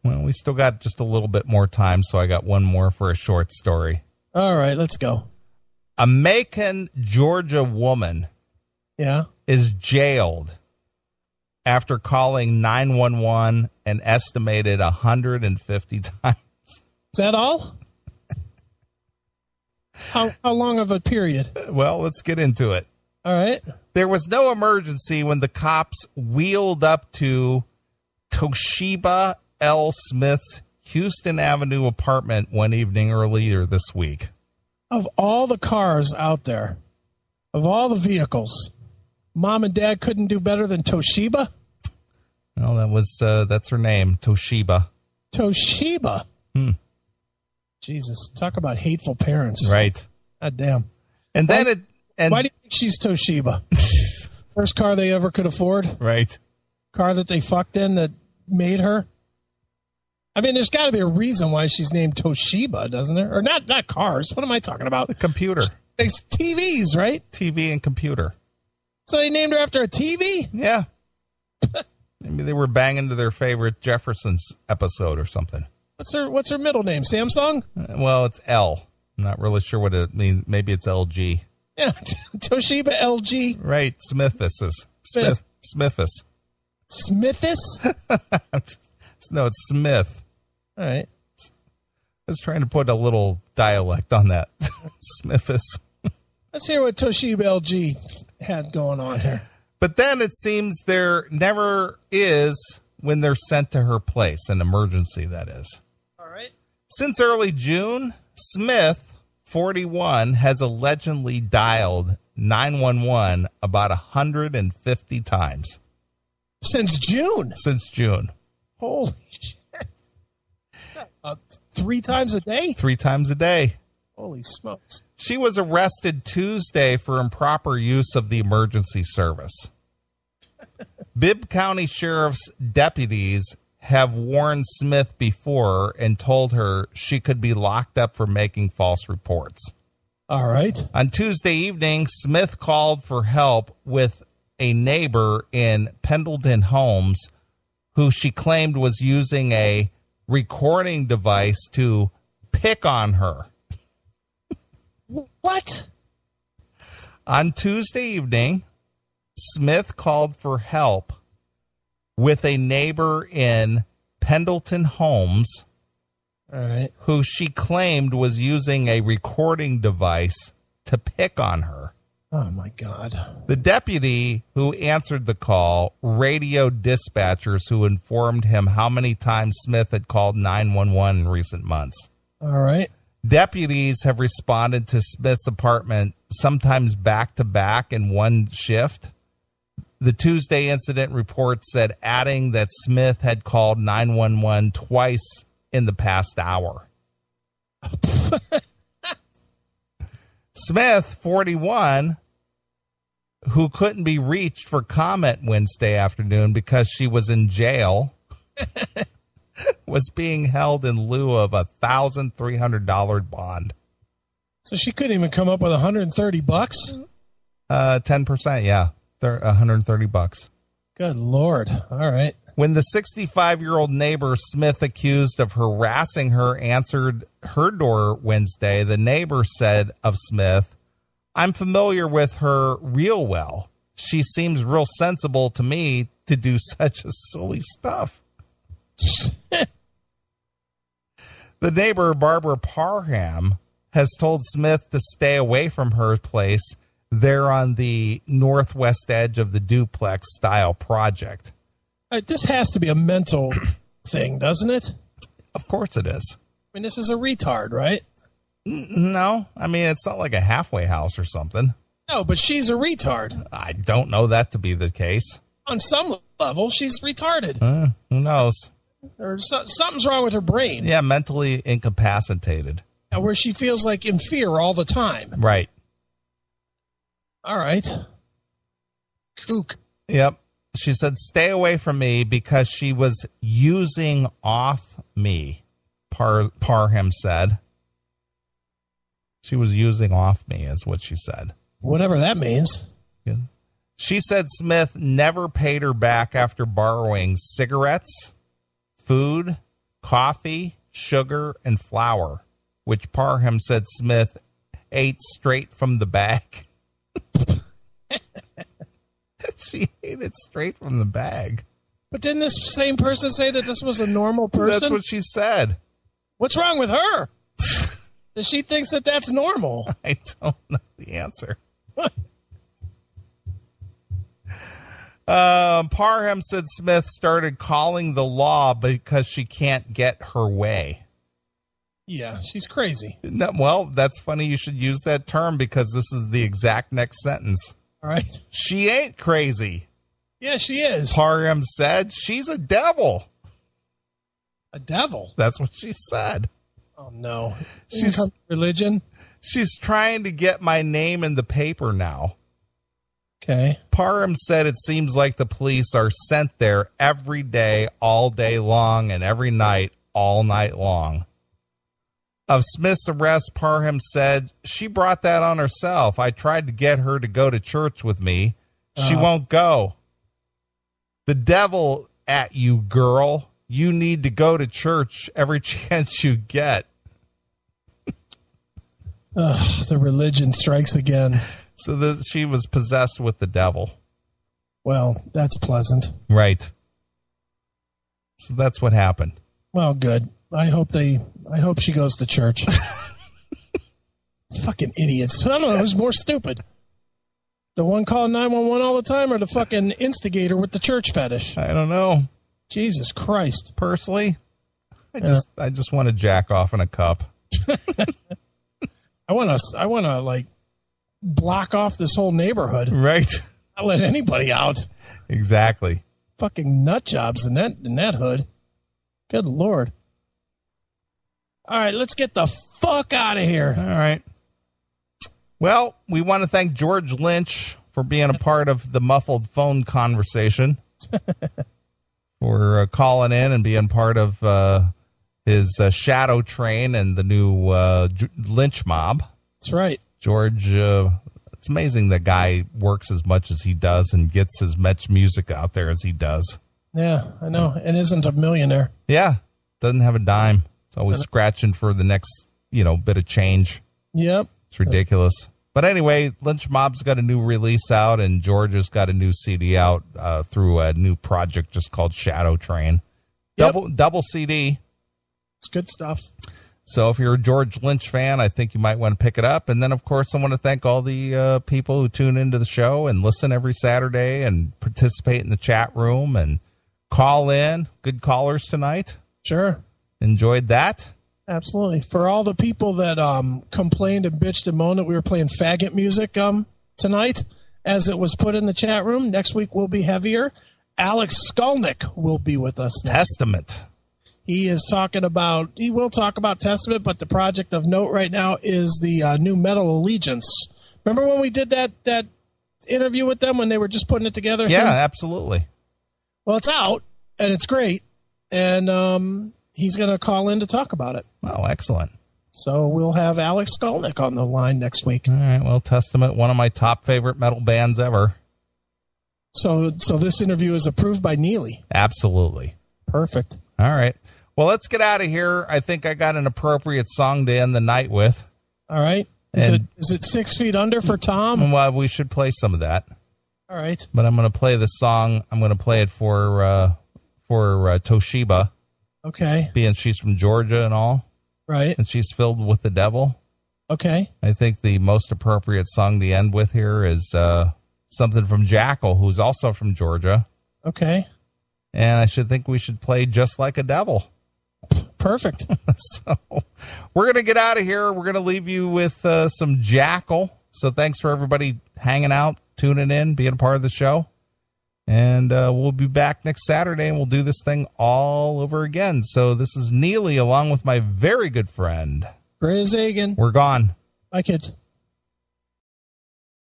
Well, we still got just a little bit more time, so I got one more for a short story. All right, let's go. A Macon, Georgia woman is jailed after calling 911 an estimated 150 times. Is that all? How long of a period? Well, let's get into it. All right. There was no emergency when the cops wheeled up to Toshiba L. Smith's Houston Avenue apartment one evening earlier this week. Of all the cars out there, of all the vehicles, Mom and Dad couldn't do better than Toshiba? Well, that's her name, Toshiba. Toshiba? Jesus, talk about hateful parents. Right. God damn. And then why do you think she's Toshiba? First car they ever could afford? Right. Car that they fucked in that made her? I mean, there's got to be a reason why she's named Toshiba, doesn't there? Or not cars. What am I talking about? The computer. It's TVs, right? TV and computer. So they named her after a TV? Yeah. Maybe they were banging to their favorite Jeffersons episode or something. What's her middle name? Samsung? Well, it's L. I'm not really sure what it means. Maybe it's LG. Yeah, Toshiba LG. Right, Smithis. Smithis. Smithis? No, it's Smith. All right. I was trying to put a little dialect on that. Smithis. Let's hear what Toshiba LG had going on here. But then it seems there never is when they're sent to her place, an emergency, that is. All right. Since early June, Smith, 41, has allegedly dialed 911 about 150 times. Since June? Since June. Holy shit. Is that 3 times a day? 3 times a day. Holy smokes. She was arrested Tuesday for improper use of the emergency service. Bibb County Sheriff's deputies have warned Smith before and told her she could be locked up for making false reports. All right. On Tuesday evening, Smith called for help with a neighbor in Pendleton Homes who she claimed was using a recording device to pick on her. What? On Tuesday evening, Smith called for help with a neighbor in Pendleton Homes, all right, who she claimed was using a recording device to pick on her. Oh, my God. The deputy who answered the call radioed dispatchers who informed him how many times Smith had called 911 in recent months. All right. Deputies have responded to Smith's apartment sometimes back-to-back in one shift. The Tuesday incident report said, adding that Smith had called 911 twice in the past hour. Smith, 41, who couldn't be reached for comment Wednesday afternoon because she was in jail, was being held in lieu of a $1,300 bond. So she couldn't even come up with $130? 10%, yeah. $130. Good Lord. All right. When the 65-year-old neighbor Smith accused of harassing her answered her door Wednesday, the neighbor said of Smith, "I'm familiar with her real well. She seems real sensible to me to do such a silly stuff." The neighbor, Barbara Parham, has told Smith to stay away from her place there on the northwest edge of the duplex style project. This has to be a mental thing, doesn't it? Of course it is. I mean, this is a retard, right? No. I mean, it's not like a halfway house or something. No, but she's a retard. I don't know that to be the case. On some level, she's retarded. Who knows? Or something's wrong with her brain. Yeah, mentally incapacitated. Where she feels like in fear all the time. Right. All right. Kook. Yep. She said, "Stay away from me," because she was using off me, Parham said. She was using off me is what she said. Whatever that means. Yeah. She said Smith never paid her back after borrowing cigarettes, food, coffee, sugar, and flour, which Parham said Smith ate straight from the bag. She ate it straight from the bag. But didn't this same person say that this was a normal person? That's what she said. What's wrong with her? That she thinks that that's normal. I don't know the answer. Parham said Smith started calling the law because she can't get her way. Yeah, she's crazy. No, well, that's funny you should use that term because this is the exact next sentence. All right. She ain't crazy. Yeah, she is. Parham said she's a devil. A devil? That's what she said. Oh, no. She's religion? She's trying to get my name in the paper now. Okay. Parham said it seems like the police are sent there every day, all day long, and every night, all night long. Of Smith's arrest, Parham said, she brought that on herself. I tried to get her to go to church with me. She won't go. The devil at you, girl. You need to go to church every chance you get. The religion strikes again. So she was possessed with the devil. Well, that's pleasant. Right. So that's what happened. Well, good. I hope she goes to church. Fucking idiots. I don't know who's more stupid. The one calling 911 all the time or the fucking instigator with the church fetish? I don't know. Jesus Christ. Personally, I just want to jack off in a cup. I want to like block off this whole neighborhood. Right. Not let anybody out. Exactly. Fucking nut jobs in that hood. Good Lord. All right, let's get the fuck out of here. All right. Well, we want to thank George Lynch for being a part of the muffled phone conversation, for calling in and being part of his shadow train and the new Lynch mob. That's right. George, it's amazing the guy works as much as he does and gets as much music out there as he does. Yeah, I know. And isn't a millionaire. Yeah. Doesn't have a dime. It's always scratching for the next, bit of change. Yep. It's ridiculous. But anyway, Lynch Mob's got a new release out, and George has got a new CD out through a new project just called Shadow Train. Yep. Double CD. It's good stuff. So if you're a George Lynch fan, I think you might want to pick it up. And then, of course, I want to thank all the people who tune into the show and listen every Saturday and participate in the chat room and call in. Good callers tonight. Sure. Enjoyed that. Absolutely. For all the people that complained and bitched and moaned that we were playing faggot music tonight, as it was put in the chat room, next week will be heavier. Alex Skolnick will be with us. Testament. He will talk about Testament, but the project of note right now is the new Metal Allegiance. Remember when we did that interview with them when they were just putting it together? Yeah, absolutely. Well, it's out, and it's great. And he's going to call in to talk about it. Oh, excellent. So we'll have Alex Skolnick on the line next week. All right. Well, Testament, one of my top favorite metal bands ever. So this interview is approved by Neeley. Absolutely. Perfect. All right. Well, let's get out of here. I think I got an appropriate song to end the night with. All right. Is it 6 Feet Under for Tom? Well, we should play some of that. All right. But I'm going to play this song. I'm going to play it for Toshiba. Okay. Being she's from Georgia and all. Right. And she's filled with the devil. Okay. I think the most appropriate song to end with here is something from Jackal, who's also from Georgia. Okay. And I think we should play Just Like a Devil. Perfect. So we're going to get out of here. We're going to leave you with some Jackal. So thanks for everybody hanging out, tuning in, being a part of the show. And we'll be back next Saturday, and we'll do this thing all over again. So this is Neeley along with my very good friend, Gray Zagan. We're gone. Bye, kids.